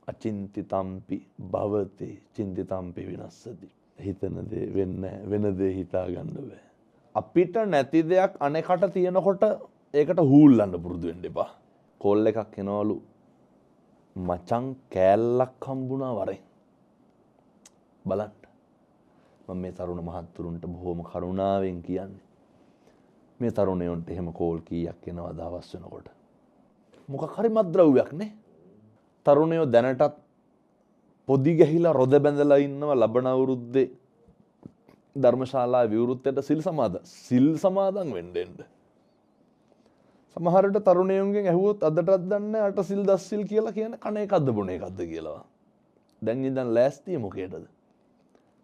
අචින්තිතම්පි භවති චින්තිතම්පි විනස්සති. හිතන දේ වෙන්නේ වෙන දේ හිතා ගන්න බෑ. අපිට නැති දෙයක් අනෙකට තියෙනකොට ඒකට හූල්ලන්න පුරුදු වෙන්න එපා. කෝල් එකක් එනවලු මචං කෑල්ලක් හම්බුණා වරෙන්. බලන්න. මම මේ තරුණ මහත්තුරුන්ට බොහොම කරුණාවෙන් කියන්නේ. මේ තරුණයන්ට එහෙම කෝල් කීයක් එනවද දවස් වෙනකොට. මොකක් හරි මත්ද්‍රව්‍යයක් නේ. තරුණයෝ දැනටත් පොදි ගහිලා රොද බැඳලා ඉන්නවා ලබන අවුරුද්දේ ධර්මශාලා විවෘතයට සිල් සමාදන් වෙන්න එන්න. සමහරට තරුණයන්ගෙන් ඇහුවොත් අදටත් දන්නේ අට සිල් දස් සිල් කියලා කියන කණ එකක්ද බොන එකක්ද කියලා. දැන් ඉඳන් ලෑස්තිය මොකේද?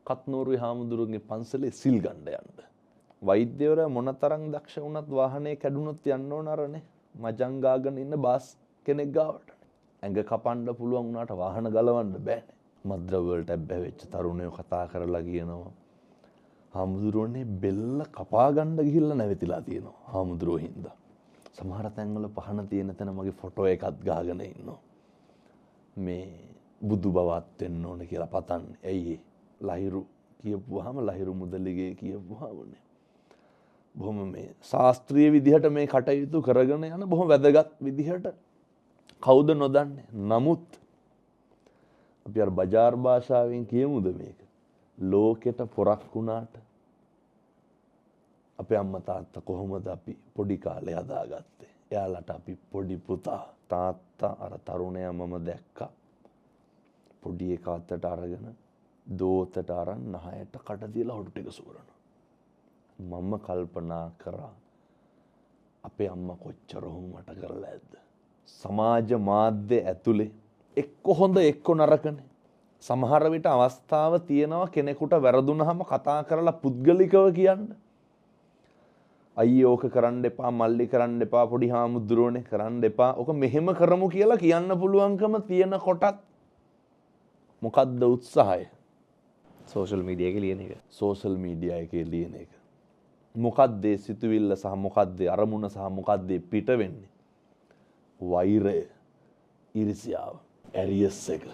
කත්නෝරුවේ හාමුදුරුවන්ගේ පන්සලේ සිල් ගන්න යන්න. වෛද්‍යවරයා මොනතරම් දක්ෂ වුණත් වාහනේ කැඩුනොත් යන්න ඕන අරනේ. මජං ගාගෙන ඉන්න බාස් කෙනෙක් ගාවට. ඇඟ කපන්න පුළුවන් වුණාට වාහන ගලවන්න බෑනේ. මද්ද්‍රව්‍ය වලට බැවෙච්ච තරුණයෝ කතා කරලා කියනවා හාමුදුරුවනේ බෙල්ල කපා ගන්න ගිහිල්ලා නැවතිලා තියෙනවා හාමුදුරුවෝ හින්දා. සමහර තැන්වල පහන තියෙන තැන මගේ ෆොටෝ එකක් ගාගෙන ඉන්නවා. මේ බුදු බවත් වෙන්න ඕන කියලා පතන්නේ. ඇයි ලහිරු කියපුවාම ලහිරු මුදලිගේ කියපුවාමනේ. බොහොම මේ ශාස්ත්‍රීය විදිහට මේ කටයුතු කරගෙන යන බොහොම වැදගත් විදිහට කවුද නොදන්නේ. නමුත් අපි අර බජාර් භාෂාවෙන් කියමුද මේක? ලෝකෙට පොරක් වුණාට අපේ අම්මා තාත්තා කොහොමද අපි පොඩි කාලේ හදාගත්තේ? එයාලට අපි පොඩි පුතා තාත්තා අර තරුණයා මම දැක්කා. පොඩි එකා අතට අරගෙන දෝතට අරන් නහයට කට තියලා හොටු ටික සූරනවා. මම කල්පනා කරා අපේ අම්මා කොච්චර හොම්මට කරලා ඇද්ද? සමාජ මාධ්‍ය ඇතුලේ එක්ක හොඳ එක්ක නරකනේ. සමහර විට අවස්ථාව තියෙනවා කෙනෙකුට වැරදුනහම කතා කරලා පුද්ගලිකව කියන්න. අයියේ ඕක කරන්න එපා, මල්ලි කරන්න එපා, පොඩි හාමුදුරුවනේ කරන්න එපා. ඕක මෙහෙම කරමු කියලා කියන්න පුළුවන්කම තියෙන කොටත් මොකද්ද උත්සාහය? සෝෂල් මීඩියා එකේ ලියන එක. සෝෂල් මීඩියා එකේ ලියන එක. මොකද්ද සිතුවිල්ල සහ මොකද්ද අරමුණ සහ මොකද්ද පිට වෙන්නේ? වෛරය, ඊර්ෂ්‍යාව, ඇරියස් එක.